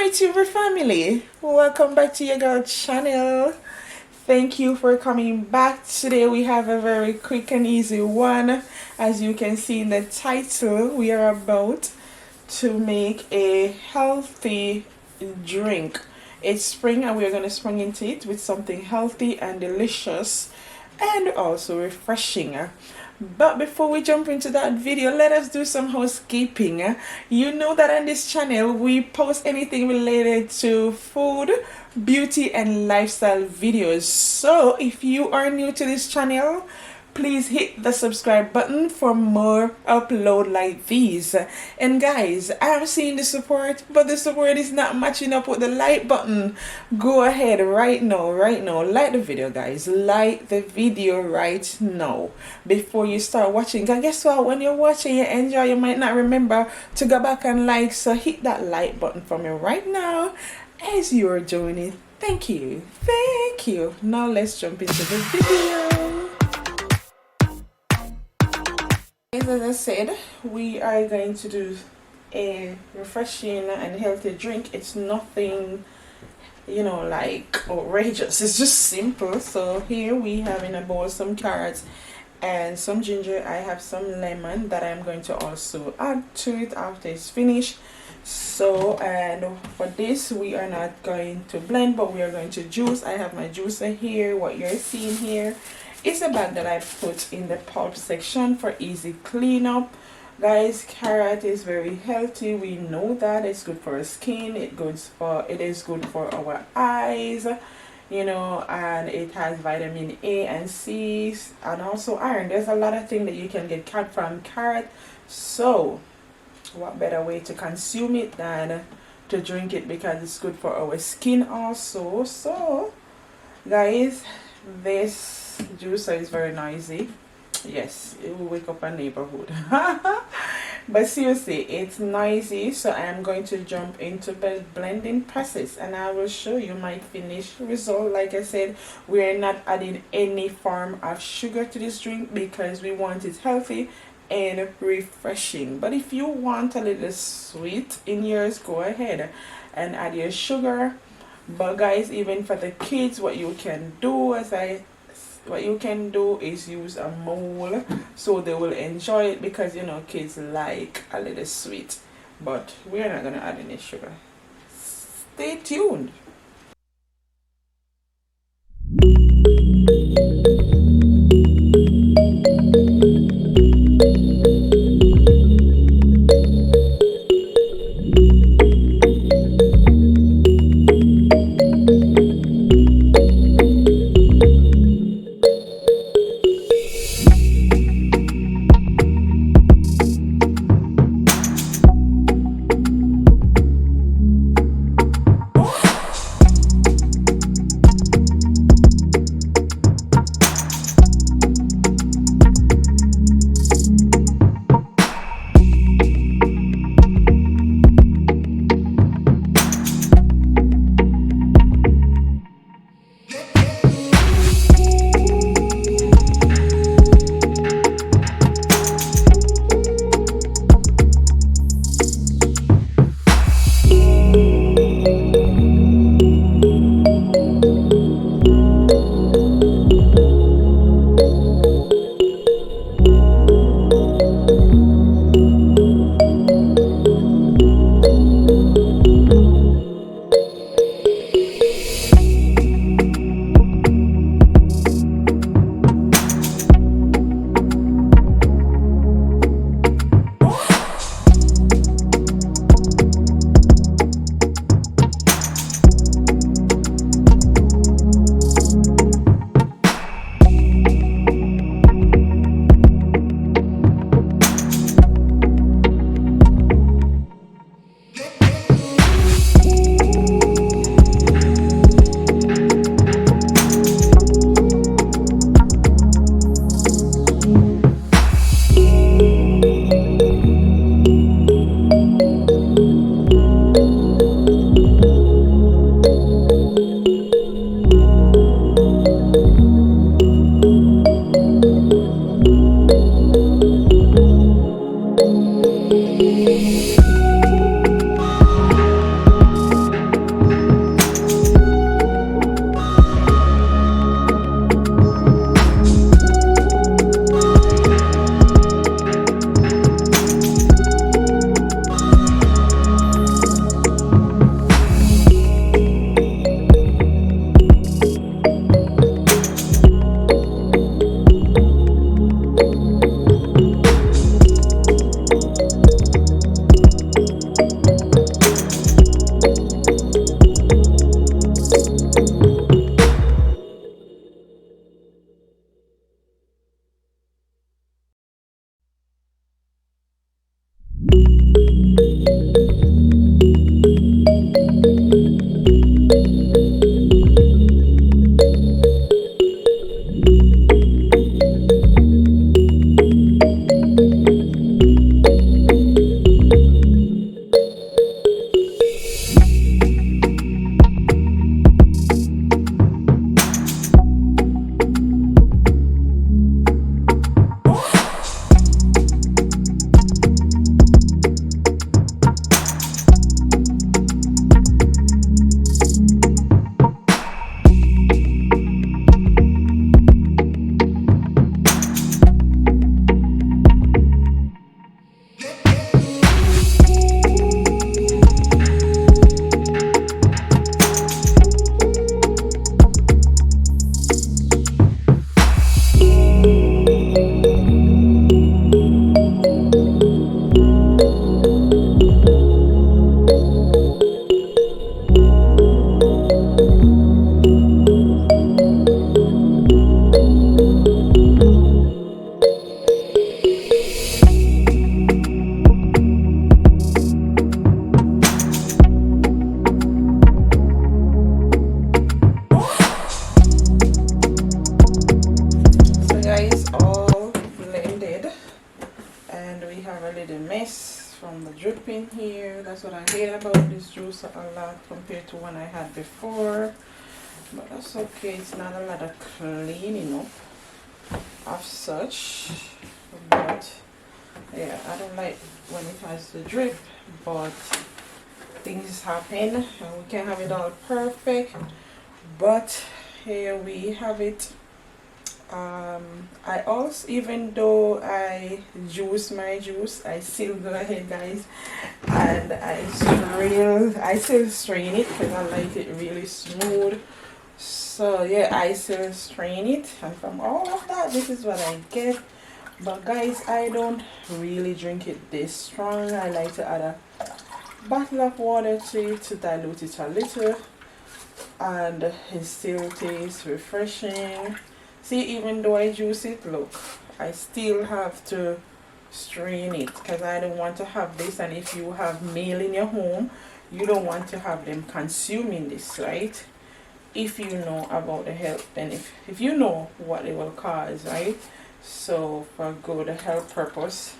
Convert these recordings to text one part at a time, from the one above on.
my tuber family, welcome back to your girl channel. Thank you for coming back. Today we have a very quick and easy one. As you can see in the title, we are about to make a healthy drink. It's spring and we're going to spring into it with something healthy and delicious and also refreshing. But before we jump into that video, let us do some housekeeping. You know that on this channel we post anything related to food, beauty and lifestyle videos. So if you are new to this channel, please hit the subscribe button for more upload like these. And guys, I'm seeing the support, but the support is not matching up with the like button. Go ahead right now, like the video, guys. Like the video right now before you start watching. And guess what, when you're watching, you enjoy, you might not remember to go back and like, so hit that like button for me right now as you're doing it. Thank you. Now let's jump into the video. As I said, we are going to do a refreshing and healthy drink. It's nothing, like outrageous. It's just simple. So here we have in a bowl some carrots and some ginger. I have some lemon that I'm going to also add to it after it's finished. So, and for this we are not going to blend, but we are going to juice. I have my juicer here. What you're seeing here is a bag that I put in the pulp section for easy cleanup. Guys, carrot is very healthy. We know that it's good for our skin. It is good for our eyes, and it has vitamin A and C and also iron. There's a lot of things that you can get from carrot. So what better way to consume it than to drink it, because it's good for our skin also. So guys, this juicer is very noisy. Yes, it will wake up a neighborhood. But seriously, it's noisy. So I am going to jump into the blending process and I will show you my finished result. Like I said, we are not adding any form of sugar to this drink because we want it healthy and refreshing. But if you want a little sweet in yours, go ahead and add your sugar. But guys, even for the kids, what you can do is use a mold so they will enjoy it, because kids like a little sweet. But we're not gonna add any sugar. Stay tuned. That's what I hate about this juice a lot compared to one I had before. But that's okay, it's not a lot of cleaning up of such. But yeah, I don't like when it has the drip, but things happen and we can't have it all perfect. But here we have it. I also, even though I juice my juice, I still go ahead, guys, and I still strain it because I like it really smooth. So yeah, I still strain it, and from all of that, this is what I get. But guys, I don't really drink it this strong. I like to add a bottle of water to it to dilute it a little, and it still tastes refreshing. See, even though I juice it, look, I still have to strain it because I don't want to have this. And if you have male in your home, you don't want to have them consuming this, right? If you know about the health, then if you know what it will cause, right? So for good health purpose,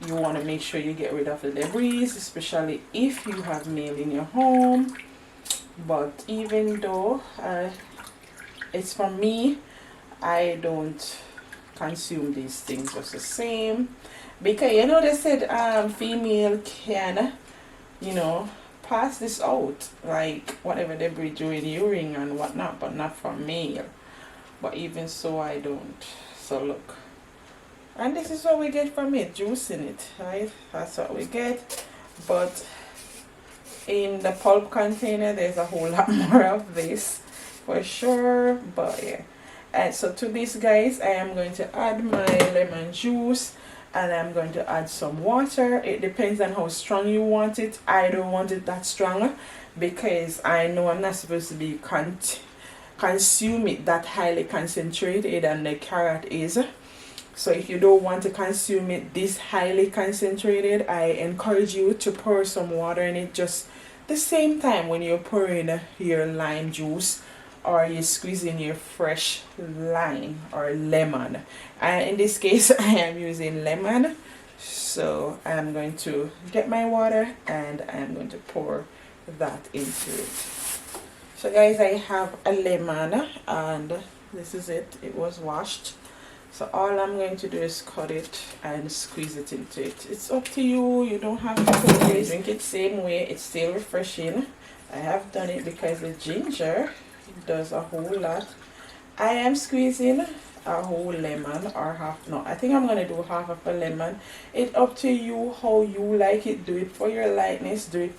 you want to make sure you get rid of the debris, especially if you have male in your home. But even though it's for me, I don't consume these things just the same, because you know they said female can, you know, pass this out, like whatever debris during urine and whatnot, but not for male. But even so, I don't. So look, and this is what we get from it, juicing it, right? That's what we get. But in the pulp container, there's a whole lot more of this for sure. But yeah, and so to this, guys, I am going to add my lemon juice, and I'm going to add some water. It depends on how strong you want it. I don't want it that strong because I know I'm not supposed to be consume it that highly concentrated, and the carrot is. So if you don't want to consume it this highly concentrated, I encourage you to pour some water in it just the same time when you're pouring your lime juice, or you're squeezing your fresh lime or lemon. And in this case, I am using lemon. So I'm going to get my water and I'm going to pour that into it. So guys, I have a lemon, and this is it. It was washed. So all I'm going to do is cut it and squeeze it into it. It's up to you. You don't have to always drink it same way. It's still refreshing. I have done it because the ginger does a whole lot. I am squeezing a whole lemon, or half. No, I think I'm going to do half of a lemon. It's up to you how you like it. Do it for your lightness. Do it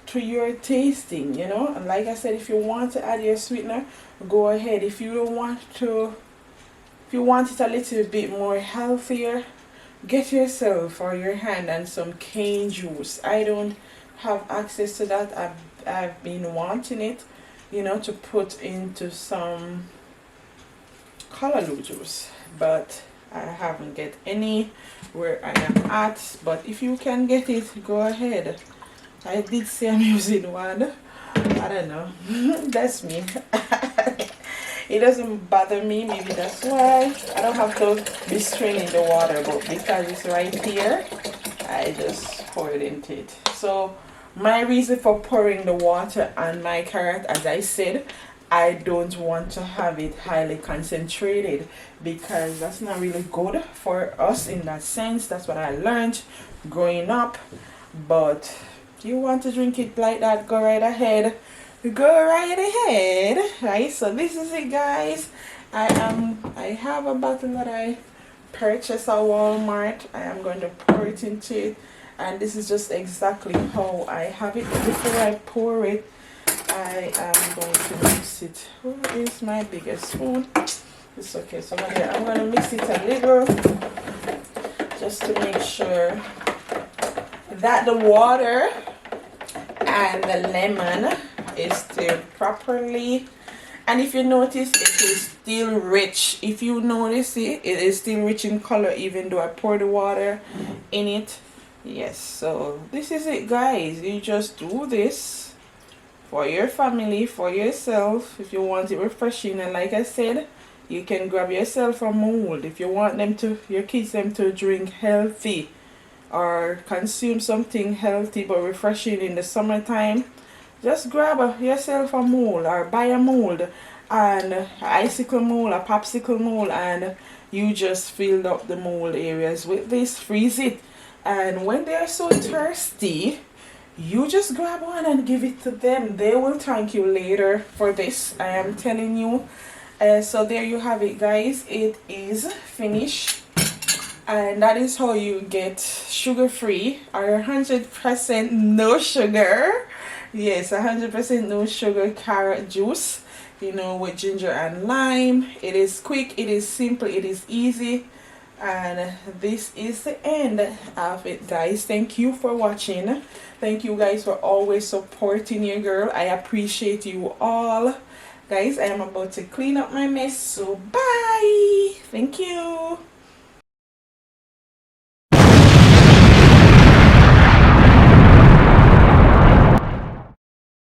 to your tasting, you know. And like I said, if you want to add your sweetener, go ahead. If you don't want to, if you want it a little bit more healthier, get yourself or your hand and some cane juice. I don't have access to that. I've been wanting it, you know, to put into some callaloo juice, but I haven't get any where I am at. But if you can get it, go ahead. I did say I'm using one. I don't know. That's me. It doesn't bother me. Maybe that's why I don't have to be straining the water, but because it's right here, I just pour it into it. So my reason for pouring the water on my carrot, as I said, I don't want to have it highly concentrated because that's not really good for us in that sense. That's what I learned growing up. But if you want to drink it like that, go right ahead. Go right ahead. Right, so this is it, guys. I have a bottle that I purchased at Walmart. I am going to pour it into it, and this is just exactly how I have it. Before I pour it, I am going to mix it. Where is my biggest spoon? It's okay. So I'm going to mix it a little just to make sure that the water and the lemon is still properly. And if you notice, it is still rich. If you notice it is still rich in color even though I pour the water in it. Yes, so this is it, guys. You just do this for your family, for yourself, if you want it refreshing. And like I said, you can grab yourself a mold if you want them to, your kids them to drink healthy or consume something healthy but refreshing in the summertime, just grab yourself a mold or buy a mold and a icicle mold, a popsicle mold, and you just filled up the mold areas with this, freeze it, and when they're so thirsty, you just grab one and give it to them. They will thank you later for this, I am telling you. So there you have it, guys. It is finished, and that is how you get sugar free or 100% no sugar. Yes, 100% no sugar carrot juice, you know, with ginger and lime. It is quick, it is simple, it is easy. And this is the end of it, guys. Thank you for watching. Thank you guys for always supporting your girl. I appreciate you all. Guys, I am about to clean up my mess, so bye. Thank you.